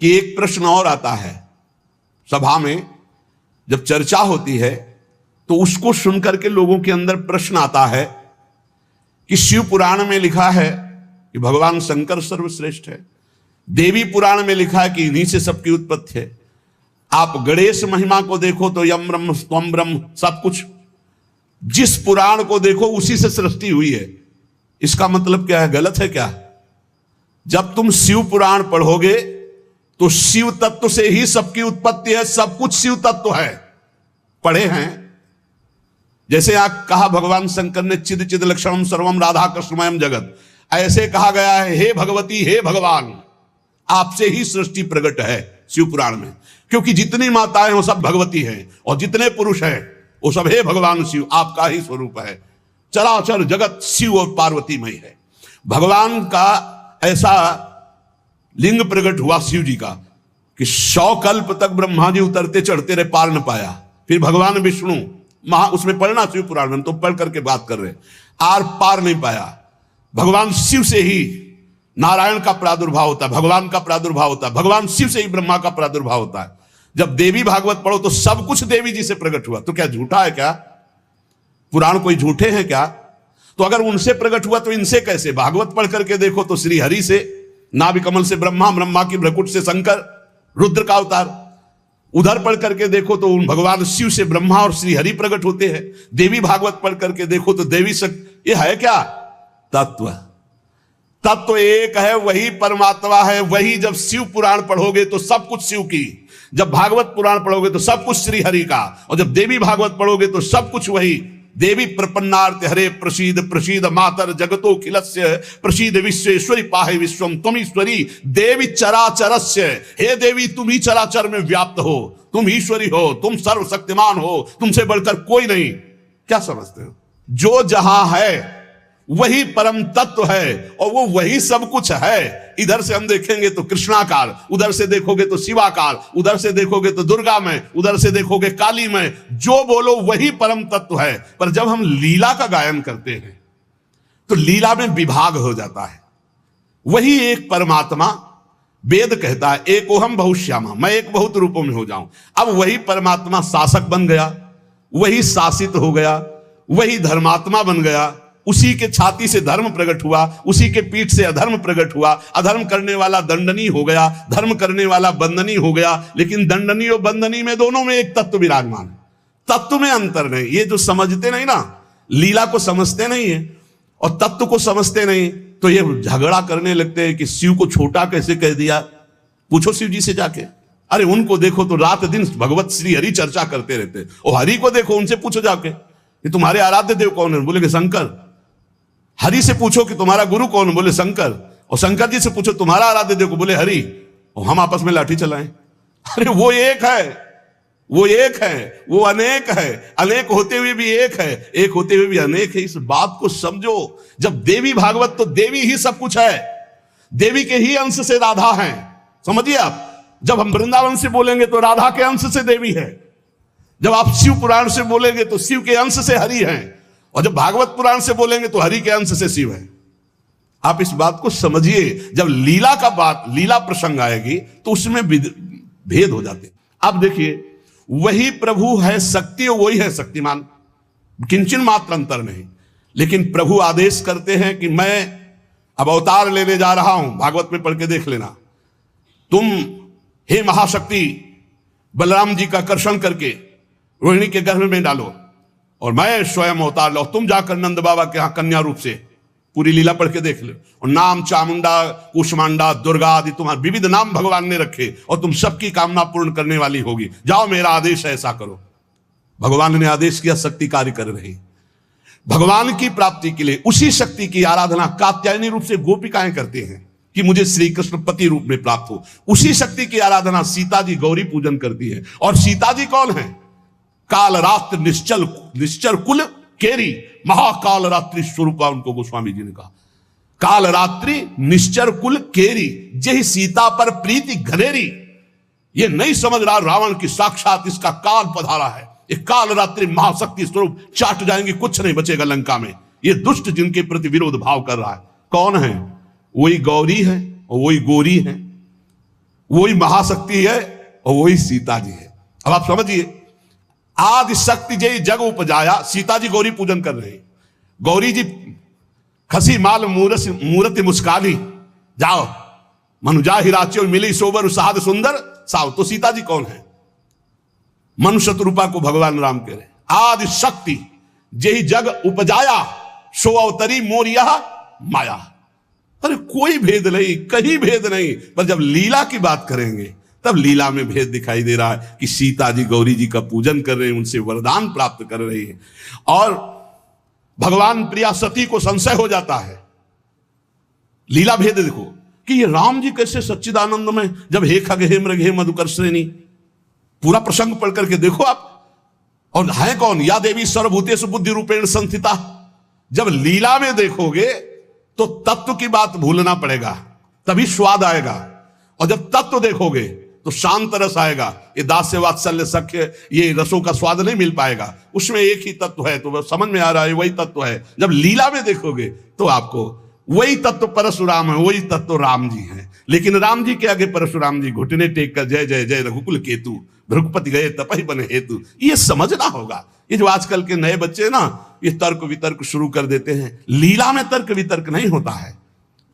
कि एक प्रश्न और आता है सभा में, जब चर्चा होती है तो उसको सुनकर के लोगों के अंदर प्रश्न आता है कि शिव पुराण में लिखा है कि भगवान शंकर सर्वश्रेष्ठ है, देवी पुराण में लिखा है कि इन्हीं से सबकी उत्पत्ति है, आप गणेश महिमा को देखो तो यम ब्रह्म स्वम ब्रह्म, सब कुछ जिस पुराण को देखो उसी से सृष्टि हुई है। इसका मतलब क्या है? गलत है क्या? जब तुम शिव पुराण पढ़ोगे तो शिव तत्व से ही सबकी उत्पत्ति है, सब कुछ शिव तत्व है। पढ़े हैं, जैसे आप कहा भगवान शंकर ने चिद चिद लक्षणम सर्वम राधा कृष्णमयम जगत, ऐसे कहा गया है हे भगवती हे भगवान, आपसे ही सृष्टि प्रकट है शिव पुराण में, क्योंकि जितनी माताएं वो सब भगवती हैं और जितने पुरुष हैं वो सब हे भगवान शिव, आपका ही स्वरूप है। चराचर जगत शिव और पार्वतीमय है। भगवान का ऐसा लिंग प्रकट हुआ शिव जी का कि 100 कल्प तक ब्रह्मा जी उतरते चढ़ते रहे, पार न पाया। फिर भगवान विष्णु उसमें पढ़ना शिव पुराण में, तो पढ़ करके बात कर रहे, आर पार नहीं पाया। भगवान शिव से ही नारायण का प्रादुर्भाव होता है, भगवान का प्रादुर्भाव होता है, भगवान शिव से ही ब्रह्मा का प्रादुर्भाव होता है। जब देवी भागवत पढ़ो तो सब कुछ देवी जी से प्रकट हुआ। तो क्या झूठा है क्या? पुराण कोई झूठे हैं क्या? तो अगर उनसे प्रकट हुआ तो इनसे कैसे? भागवत पढ़ करके देखो तो श्री हरि से नाभि कमल से ब्रह्मा, ब्रह्मा की भ्रकुट से शंकर, रुद्र का अवतार। उधर पढ़ करके देखो तो उन भगवान शिव से ब्रह्मा और श्री हरि प्रकट होते हैं। देवी भागवत पढ़ करके देखो तो देवी शक्ति। ये है क्या? तत्व। तत्व एक है, वही परमात्मा है। वही जब शिव पुराण पढ़ोगे तो सब कुछ शिव की, जब भागवत पुराण पढ़ोगे तो सब कुछ श्री हरि का, और जब देवी भागवत पढ़ोगे तो सब कुछ वही। देवी प्रपन्नार्थ हरे प्रसीद प्रसीद मातर जगतो खिलस्य प्रसीद विश्वेश्वरी पाहे विश्वम त्वमीश्वरी देवी चराचरस्य। हे देवी, तुम ही चराचर में व्याप्त हो, तुम ईश्वरी हो, तुम सर्वशक्तिमान हो, तुमसे बढ़कर कोई नहीं। क्या समझते हो? जो जहां है वही परम तत्व है और वो वही सब कुछ है। इधर से हम देखेंगे तो कृष्णाकार, उधर से देखोगे तो शिवाकार, उधर से देखोगे तो दुर्गा में, उधर से देखोगे काली में। जो बोलो वही परम तत्व है। पर जब हम लीला का गायन करते हैं तो लीला में विभाग हो जाता है। वही एक परमात्मा, वेद कहता है एकोहम बहुश्यामा, मैं एक बहुत रूपों में हो जाऊं। अब वही परमात्मा शासक बन गया, वही शासित हो गया, वही धर्मात्मा बन गया। उसी के छाती से धर्म प्रकट हुआ, उसी के पीठ से अधर्म प्रकट हुआ। अधर्म करने वाला दंडनीय हो गया, धर्म करने वाला बंदनीय हो गया। लेकिन दंडनीय और बंदनीय में दोनों में एक तत्व विराजमान है, तत्व में अंतर नहीं। ये जो समझते नहीं ना, लीला को समझते नहीं है और तत्व को समझते नहीं, तो ये झगड़ा करने लगते हैं कि शिव को छोटा कैसे कह दिया। पूछो शिव जी से जाके, अरे उनको देखो तो रात दिन भगवत श्री हरि चर्चा करते रहते, और हरि को देखो, उनसे पूछो जाके कि तुम्हारे आराध्य देव कौन है? बोलेंगे शंकर। हरि से पूछो कि तुम्हारा गुरु कौन? बोले शंकर। और शंकर जी से पूछो तुम्हारा आराध्य देव को? बोले हरि। और हम आपस में लाठी चलाएं। अरे वो एक है, वो एक है, वो अनेक है। अनेक होते हुए भी एक है, एक होते हुए भी अनेक है। इस बात को समझो। जब देवी भागवत, तो देवी ही सब कुछ है, देवी के ही अंश से राधा है। समझिए आप, जब हम वृंदावन से बोलेंगे तो राधा के अंश से देवी है। जब आप शिव पुराण से बोलेंगे तो शिव के अंश से हरि है, और जब भागवत पुराण से बोलेंगे तो हरि के अंश से शिव है। आप इस बात को समझिए। जब लीला का बात, लीला प्रसंग आएगी तो उसमें भेद हो जाते। अब देखिए, वही प्रभु है शक्ति, वही है शक्तिमान, किंचन मात्र अंतर नहीं। लेकिन प्रभु आदेश करते हैं कि मैं अब अवतार लेने जा रहा हूं। भागवत में पढ़ के देख लेना, तुम हे महाशक्ति बलराम जी का कर्षण करके रोहिणी के गर्भ में डालो, और मैं स्वयं अवतार लो। तुम जाकर नंद बाबा के यहां कन्या रूप से पूरी लीला पढ़ के देख लो। और नाम चामुंडा, कुष्मांडा, दुर्गा आदि तुम्हारे विविध नाम भगवान ने रखे, और तुम सबकी कामना पूर्ण करने वाली होगी। जाओ, मेरा आदेश है, ऐसा करो। भगवान ने आदेश किया, शक्ति कार्य कर रही। भगवान की प्राप्ति के लिए उसी शक्ति की आराधना कात्यायनी रूप से गोपिकाएं करते हैं कि मुझे श्री कृष्ण पति रूप में प्राप्त हो। उसी शक्ति की आराधना सीता जी गौरी पूजन करती है। और सीता जी कौन है? काल रात्रि निश्चर कुल केरी, महाकाल रात्रि स्वरूपा, उनको गोस्वामी जी ने कहा। काल रात्रि निश्चर कुल केरी, जय सीता पर प्रीति घनेरी। ये नहीं समझ रहा रावण की साक्षात इसका काल पधारा है। ये काल रात्रि महाशक्ति स्वरूप, चाट जाएंगे, कुछ नहीं बचेगा लंका में। ये दुष्ट जिनके प्रति विरोध भाव कर रहा है, कौन है? वही गौरी है और वही गोरी है, वही महाशक्ति है और वही सीता जी है। अब आप समझिए, आदि शक्ति जय जग उपजाया, सीता जी गौरी पूजन कर रहे हैं। गौरी जी खसी माल मूर्ति मुस्कानी, जाओ मनुजा हिराच्यो मिली सोबर साध सुंदर साव। तो सीता जी कौन है? मनुष्य रूपा को भगवान राम कह रहे। आदि शक्ति जय जग उपजाया, सो अवतरी मोर यह माया। अरे कोई भेद नहीं, कहीं भेद नहीं, पर जब लीला की बात करेंगे तब लीला में भेद दिखाई दे रहा है कि सीता जी गौरी जी का पूजन कर रहे हैं, उनसे वरदान प्राप्त कर रहे हैं। और भगवान प्रिया सती को संशय हो जाता है। लीला भेद देखो कि ये राम जी कैसे सच्चिदानंद में, जब हे खग हे मृग हे मधुकर श्रेणी, पूरा प्रसंग पढ़ करके देखो आप। और है कौन? या देवी सर्वभूतेषु बुद्धि रूपेण संस्थिता। जब लीला में देखोगे तो तत्व की बात भूलना पड़ेगा, तभी स्वाद आएगा। और जब तत्व देखोगे तो शांत रस आएगा। ये दास्य वात्सल्य सख्य, ये रसों का स्वाद नहीं मिल पाएगा। उसमें एक ही तत्व है, तो समझ में आ रहा है वही तत्व है। जब लीला में देखोगे तो आपको वही तत्व परशुराम है, वही तत्व राम जी हैं। लेकिन राम जी के आगे परशुराम जी घुटने टेक कर जय जय जय रघुकुल केतु, भृगुपति गए तपहि बने हेतु, ये समझना होगा। ये जो आजकल के नए बच्चे ना, ये तर्क वितर्क शुरू कर देते हैं। लीला में तर्क वितर्क नहीं होता है,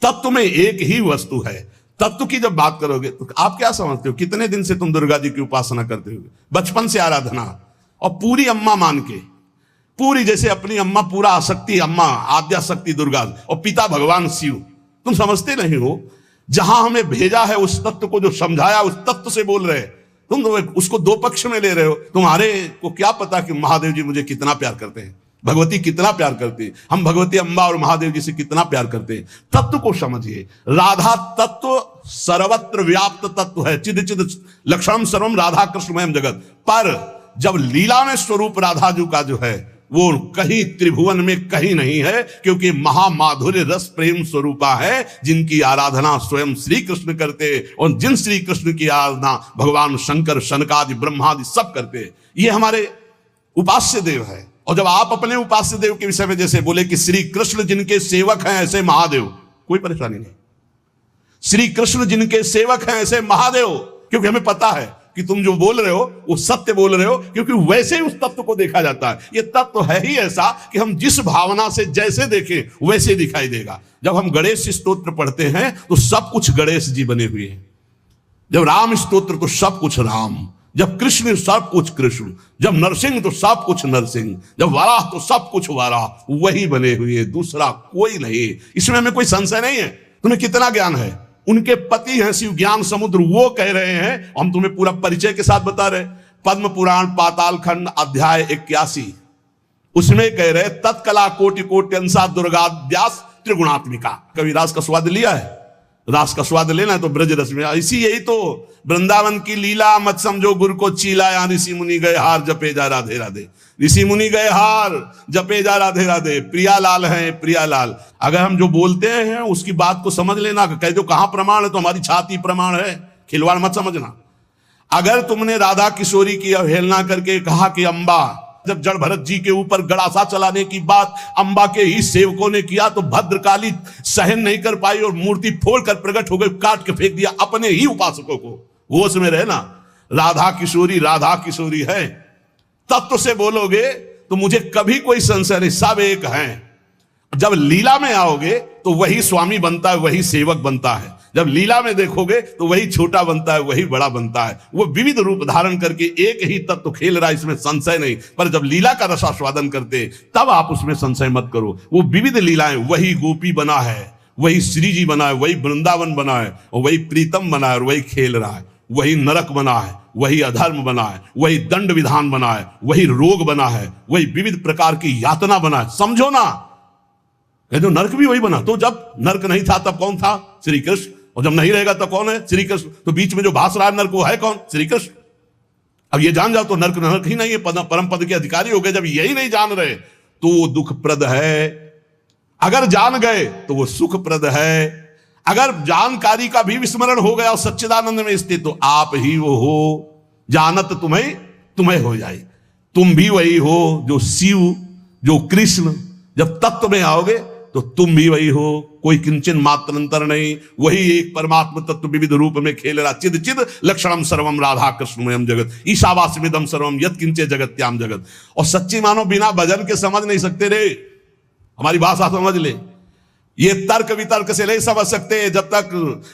तत्व में एक ही वस्तु है। तत्व की जब बात करोगे तो आप क्या समझते हो? कितने दिन से तुम दुर्गा जी की उपासना करते हो? बचपन से आराधना, और पूरी अम्मा मान के, पूरी जैसे अपनी अम्मा, पूरा आसक्ति अम्मा, आद्या शक्ति दुर्गा, और पिता भगवान शिव। तुम समझते नहीं हो, जहां हमें भेजा है उस तत्व को, जो समझाया उस तत्व से बोल रहे। तुम तो उसको दो पक्ष में ले रहे हो। तुम्हारे को क्या पता कि महादेव जी मुझे कितना प्यार करते हैं, भगवती कितना प्यार करती है, हम भगवती अम्बा और महादेव जी से कितना प्यार करते हैं। तत्व को समझिए। राधा तत्व सर्वत्र व्याप्त तत्व है, चिद चिद लक्षणम सर्वम राधा कृष्णमयम जगत। पर जब लीला में स्वरूप राधा जी का जो है वो कहीं त्रिभुवन में कहीं नहीं है, क्योंकि महामाधुर्य रस प्रेम स्वरूपा है, जिनकी आराधना स्वयं श्री कृष्ण करते, और जिन श्री कृष्ण की आराधना भगवान शंकर शनकादि ब्रह्मादि सब करते। ये हमारे उपास्य देव है। और जब आप अपने उपास्य देव के विषय में जैसे बोले कि श्री कृष्ण जिनके सेवक हैं ऐसे महादेव, कोई परेशानी नहीं। श्री कृष्ण जिनके सेवक हैं ऐसे महादेव, क्योंकि हमें पता है कि तुम जो बोल रहे हो वो सत्य बोल रहे हो, क्योंकि वैसे ही उस तत्व को देखा जाता है। ये तत्व है ही ऐसा कि हम जिस भावना से जैसे देखें वैसे दिखाई देगा। जब हम गणेश स्तोत्र पढ़ते हैं तो सब कुछ गणेश जी बने हुए हैं। जब राम स्तोत्र तो सब कुछ राम, जब कृष्ण सब कुछ कृष्ण, जब नरसिंह तो सब कुछ नरसिंह, जब वाराह तो सब कुछ वाराह, वही बने हुए, दूसरा कोई नहीं। इसमें हमें कोई संशय नहीं है। तुम्हें कितना ज्ञान है? उनके पति हैं शिव ज्ञान समुद्र, वो कह रहे हैं, हम तुम्हें पूरा परिचय के साथ बता रहे। पद्म पुराण पाताल खंड अध्याय 81, उसमें कह रहे तत्कला कोटि कोट्यंसा दुर्गाद्यास त्रिगुणात्मिका। कभी रास का स्वाद लिया है? रास का स्वाद लेना है तो ब्रज रस में। इसी यही तो वृंदावन की लीला, मत समझो गुरु को चीला, यहाँ ऋषि मुनि गए हार जपे जा राधे राधे। ऋषि मुनि गए हार जपे जा राधे राधे। प्रियालाल हैं प्रियालाल। अगर हम जो बोलते हैं उसकी बात को समझ लेना, कह दो कहां प्रमाण है तो हमारी छाती प्रमाण है, खिलवाड़ मत समझना। अगर तुमने राधा किशोरी की अवहेलना करके कहा कि अम्बा, जब जड़ भरत जी के ऊपर गड़ासा चलाने की बात अंबा के ही सेवकों ने किया तो भद्रकाली सहन नहीं कर पाई और मूर्ति फोड़कर प्रकट हो गई, काट के फेंक दिया अपने ही उपासकों को। वो उसमें रहना, राधा किशोरी है। तत्व से बोलोगे तो मुझे कभी कोई संशय नहीं, सब एक हैं। जब लीला में आओगे तो वही स्वामी बनता है, वही सेवक बनता है। जब लीला में देखोगे तो वही छोटा बनता है, वही बड़ा बनता है। वो विविध रूप धारण करके एक ही तत्व खेल रहा है, इसमें संशय नहीं। पर जब लीला का रसास्वादन करते तब आप उसमें संशय मत करो। वो विविध लीलाएं, वही गोपी बना है, वही श्री जी बना है, वही वृंदावन बना है, और वही प्रीतम बना है, और वही खेल रहा है। वही नरक बना है, वही अधर्म बना है, वही दंड विधान बना है, वही रोग बना है, वही विविध प्रकार की यातना बना है। समझो ना, जो नरक भी वही बना। तो जब नरक नहीं था तब कौन था? श्री कृष्ण। और जब नहीं रहेगा तो कौन है? श्री कृष्ण। तो बीच में जो भास रहा है नरक वो है कौन? श्री कृष्ण। अब ये जान जाओ तो नरक नरक ही नहीं है, परम पद के अधिकारी हो गए। जब यही नहीं जान रहे तो वो दुखप्रद है, अगर जान गए तो वो सुखप्रद है। अगर जानकारी का भी विस्मरण हो गया और सच्चिदानंद में स्थित तो आप ही वो हो, जानत तुम्हें हो जाए। तुम भी वही हो जो शिव, जो कृष्ण। जब तत्व में आओगे तो तुम भी वही हो, कोई किंचन मात्र अंतर नहीं, वही एक परमात्म तत्व विविध रूप में खेल रहा। चिद चिद लक्षणम सर्वम राधा कृष्णमयम जगत ईशावास्यमिदम सर्वम यत् किंचे जगत्याम जगत। और सच्ची मानो बिना भजन के समझ नहीं सकते रे, हमारी भाषा समझ ले। ये तर्क वितर्क से नहीं समझ सकते। जब तक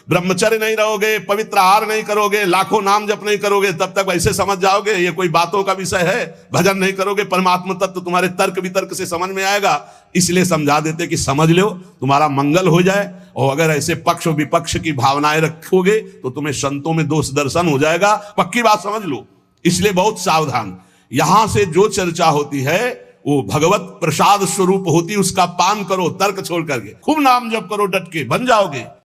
ब्रह्मचर्य नहीं रहोगे, पवित्र आहार नहीं करोगे, लाखों नाम जप नहीं करोगे, तब तक वैसे समझ जाओगे ये कोई बातों का विषय है। भजन नहीं करोगे, परमात्मा तत्व तुम्हारे तर्क वितर्क से समझ में आएगा। इसलिए समझा देते कि समझ लो, तुम्हारा मंगल हो जाए। और अगर ऐसे पक्ष विपक्ष की भावनाएं रखोगे तो तुम्हें संतों में दोष दर्शन हो जाएगा। पक्की बात समझ लो। इसलिए बहुत सावधान। यहां से जो चर्चा होती है वो भगवत प्रसाद स्वरूप होती, उसका पान करो तर्क छोड़ करके। खूब नाम जप करो, डट के बन जाओगे।